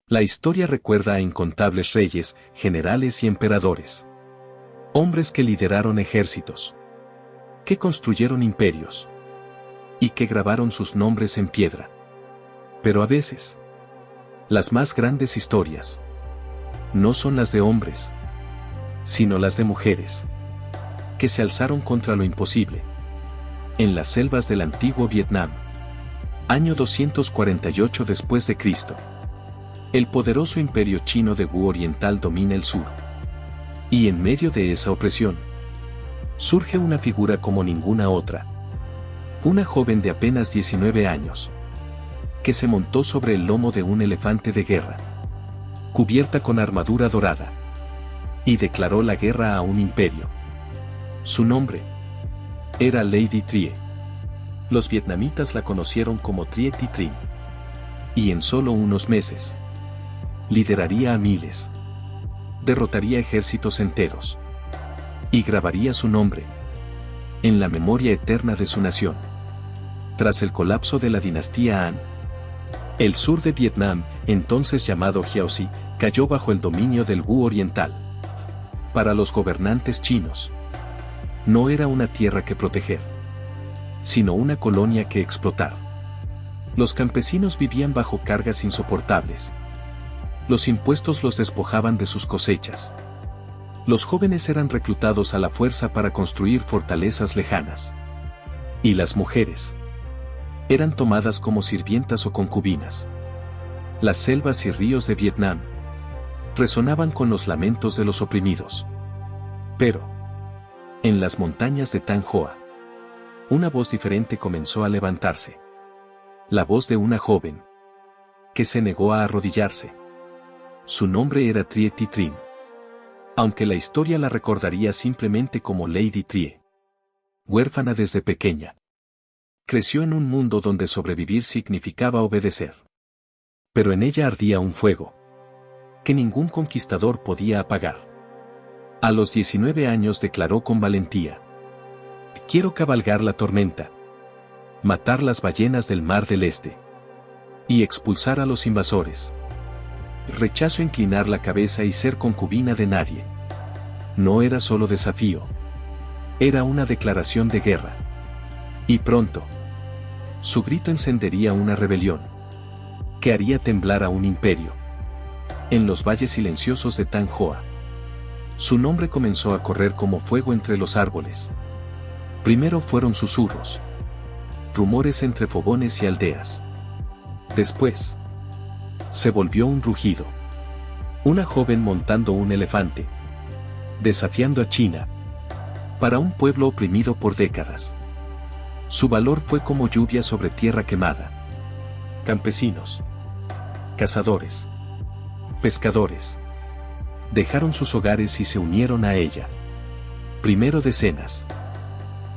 La historia recuerda a incontables reyes, generales y emperadores. Hombres que lideraron ejércitos, que construyeron imperios y que grabaron sus nombres en piedra. Pero a veces, las más grandes historias no son las de hombres, sino las de mujeres, que se alzaron contra lo imposible. En las selvas del antiguo Vietnam, año 248 después de Cristo, el poderoso imperio chino de Wu Oriental domina el sur. Y en medio de esa opresión, surge una figura como ninguna otra. Una joven de apenas 19 años, que se montó sobre el lomo de un elefante de guerra, cubierta con armadura dorada, y declaró la guerra a un imperio. Su nombre era Lady Trier. Los vietnamitas la conocieron como Trier Thi Trinh. Y en solo unos meses, lideraría a miles, derrotaría ejércitos enteros, y grabaría su nombre en la memoria eterna de su nación. Tras el colapso de la dinastía Han, el sur de Vietnam, entonces llamado Jiaoxi, cayó bajo el dominio del Wu Oriental. Para los gobernantes chinos, no era una tierra que proteger, sino una colonia que explotar. Los campesinos vivían bajo cargas insoportables. Los impuestos los despojaban de sus cosechas. Los jóvenes eran reclutados a la fuerza para construir fortalezas lejanas. Y las mujeres eran tomadas como sirvientas o concubinas. Las selvas y ríos de Vietnam resonaban con los lamentos de los oprimidos. Pero, en las montañas de Thanh Hoa, una voz diferente comenzó a levantarse. La voz de una joven que se negó a arrodillarse. Su nombre era Trier Thi Trinh, aunque la historia la recordaría simplemente como Lady Trier. Huérfana desde pequeña, creció en un mundo donde sobrevivir significaba obedecer. Pero en ella ardía un fuego que ningún conquistador podía apagar. A los 19 años declaró con valentía: quiero cabalgar la tormenta, matar las ballenas del Mar del Este y expulsar a los invasores. Rechazo inclinar la cabeza y ser concubina de nadie. No era solo desafío, era una declaración de guerra. Y pronto, su grito encendería una rebelión que haría temblar a un imperio. En los valles silenciosos de Thanh Hoa, su nombre comenzó a correr como fuego entre los árboles. Primero fueron susurros, rumores entre fogones y aldeas. Después, se volvió un rugido. Una joven montando un elefante, desafiando a China, para un pueblo oprimido por décadas. Su valor fue como lluvia sobre tierra quemada. Campesinos, cazadores, pescadores, dejaron sus hogares y se unieron a ella. Primero decenas,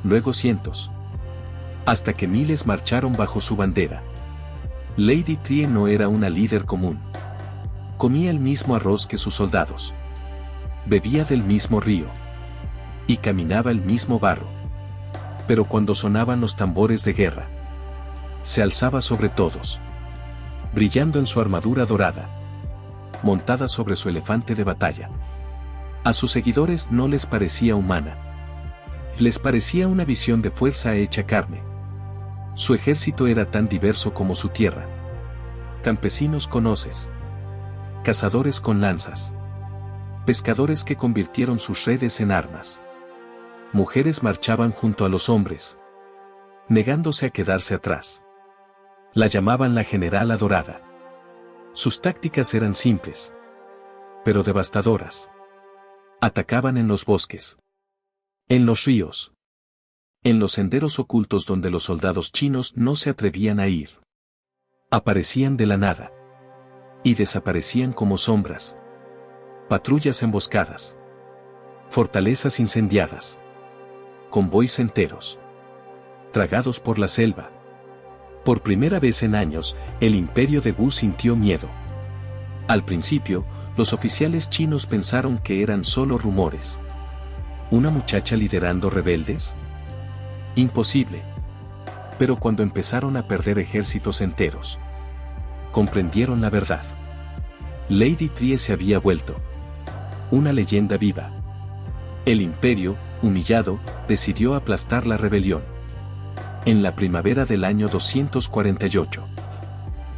luego cientos, hasta que miles marcharon bajo su bandera. Lady Trier no era una líder común. Comía el mismo arroz que sus soldados, bebía del mismo río y caminaba el mismo barro. Pero cuando sonaban los tambores de guerra, se alzaba sobre todos, brillando en su armadura dorada, montada sobre su elefante de batalla. A sus seguidores no les parecía humana. Les parecía una visión de fuerza hecha carne. Su ejército era tan diverso como su tierra. Campesinos con hoces, cazadores con lanzas, pescadores que convirtieron sus redes en armas. Mujeres marchaban junto a los hombres, negándose a quedarse atrás. La llamaban la general adorada. Sus tácticas eran simples, pero devastadoras. Atacaban en los bosques, en los ríos, en los senderos ocultos donde los soldados chinos no se atrevían a ir. Aparecían de la nada y desaparecían como sombras. Patrullas emboscadas, fortalezas incendiadas, convoys enteros, tragados por la selva. Por primera vez en años, el imperio de Wu sintió miedo. Al principio, los oficiales chinos pensaron que eran solo rumores. ¿Una muchacha liderando rebeldes? Imposible. Pero cuando empezaron a perder ejércitos enteros, comprendieron la verdad. Lady Trie se había vuelto una leyenda viva. El imperio, humillado, decidió aplastar la rebelión. En la primavera del año 248,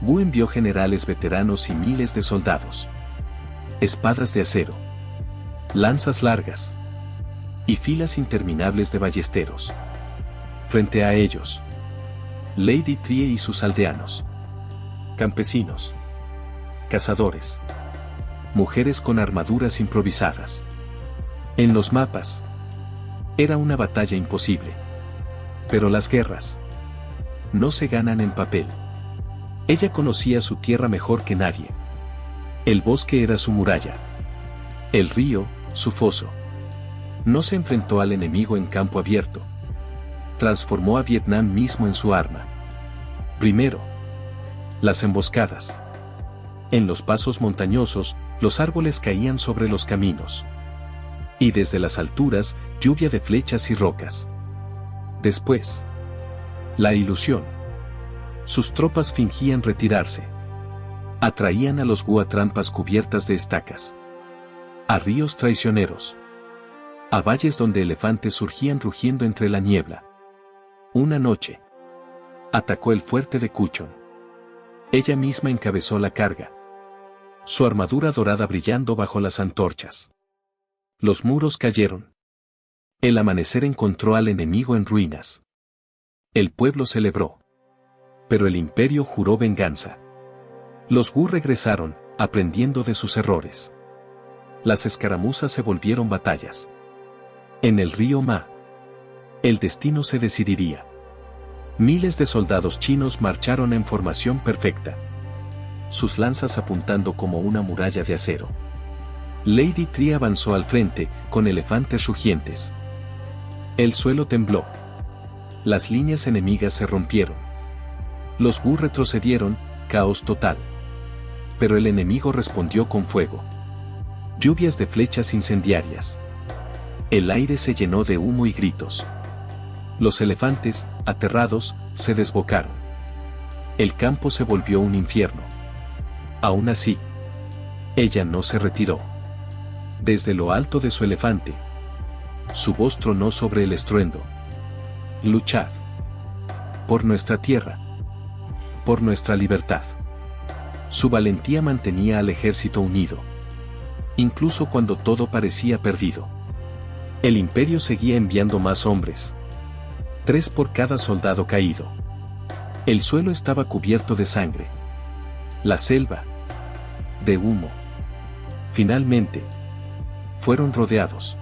Wu envió generales veteranos y miles de soldados. Espadas de acero, lanzas largas y filas interminables de ballesteros. Frente a ellos, Lady Trie y sus aldeanos, campesinos, cazadores, mujeres con armaduras improvisadas. En los mapas, era una batalla imposible. Pero las guerras no se ganan en papel. Ella conocía su tierra mejor que nadie. El bosque era su muralla. El río, su foso. No se enfrentó al enemigo en campo abierto. Transformó a Vietnam mismo en su arma. Primero, las emboscadas. En los pasos montañosos, los árboles caían sobre los caminos. Y desde las alturas, lluvia de flechas y rocas. Después, la ilusión. Sus tropas fingían retirarse. Atraían a los Wu a trampas cubiertas de estacas, a ríos traicioneros, a valles donde elefantes surgían rugiendo entre la niebla. Una noche, atacó el fuerte de Kuchon. Ella misma encabezó la carga, su armadura dorada brillando bajo las antorchas. Los muros cayeron. El amanecer encontró al enemigo en ruinas. El pueblo celebró. Pero el imperio juró venganza. Los Wu regresaron, aprendiendo de sus errores. Las escaramuzas se volvieron batallas. En el río Ma, el destino se decidiría. Miles de soldados chinos marcharon en formación perfecta, sus lanzas apuntando como una muralla de acero. Lady Trie avanzó al frente, con elefantes rugientes. El suelo tembló. Las líneas enemigas se rompieron. Los Wu retrocedieron, caos total. Pero el enemigo respondió con fuego. Lluvias de flechas incendiarias. El aire se llenó de humo y gritos. Los elefantes, aterrados, se desbocaron. El campo se volvió un infierno. Aún así, ella no se retiró. Desde lo alto de su elefante, su voz tronó sobre el estruendo. Luchad. Por nuestra tierra. Por nuestra libertad. Su valentía mantenía al ejército unido. Incluso cuando todo parecía perdido. El imperio seguía enviando más hombres. 3 por cada soldado caído. El suelo estaba cubierto de sangre. La selva. De humo. Finalmente, fueron rodeados.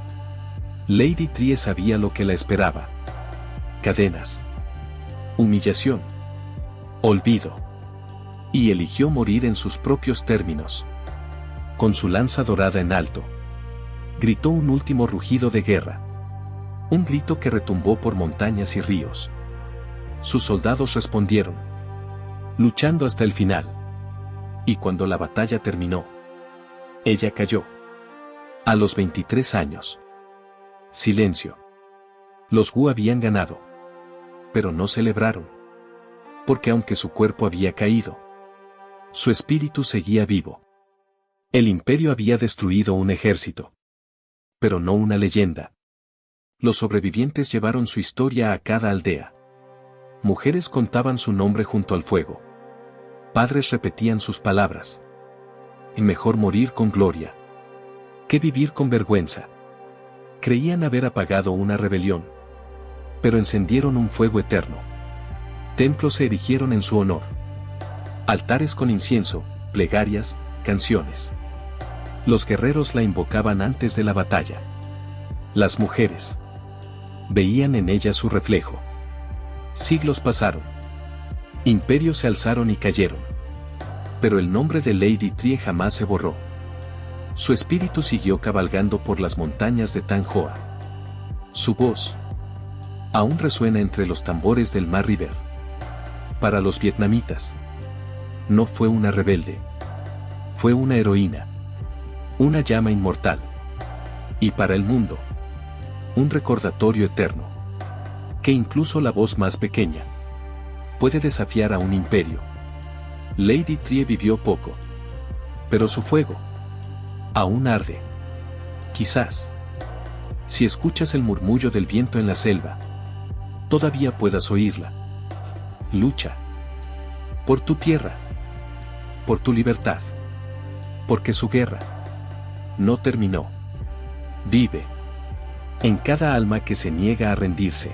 Lady Trie sabía lo que la esperaba. Cadenas. Humillación. Olvido. Y eligió morir en sus propios términos. Con su lanza dorada en alto, gritó un último rugido de guerra. Un grito que retumbó por montañas y ríos. Sus soldados respondieron, luchando hasta el final. Y cuando la batalla terminó, ella cayó. A los 23 años. Silencio. Los Wu habían ganado. Pero no celebraron. Porque aunque su cuerpo había caído, su espíritu seguía vivo. El imperio había destruido un ejército. Pero no una leyenda. Los sobrevivientes llevaron su historia a cada aldea. Mujeres contaban su nombre junto al fuego. Padres repetían sus palabras. Y mejor morir con gloria que vivir con vergüenza. Creían haber apagado una rebelión. Pero encendieron un fuego eterno. Templos se erigieron en su honor. Altares con incienso, plegarias, canciones. Los guerreros la invocaban antes de la batalla. Las mujeres veían en ella su reflejo. Siglos pasaron. Imperios se alzaron y cayeron. Pero el nombre de Lady Trie jamás se borró. Su espíritu siguió cabalgando por las montañas de Tanjoa. Su voz aún resuena entre los tambores del Ma River. Para los vietnamitas, no fue una rebelde. Fue una heroína. Una llama inmortal. Y para el mundo, un recordatorio eterno. Que incluso la voz más pequeña puede desafiar a un imperio. Lady Trie vivió poco. Pero su fuego aún arde. Quizás, si escuchas el murmullo del viento en la selva, todavía puedas oírla. Lucha por tu tierra, por tu libertad, porque su guerra no terminó. Vive en cada alma que se niega a rendirse.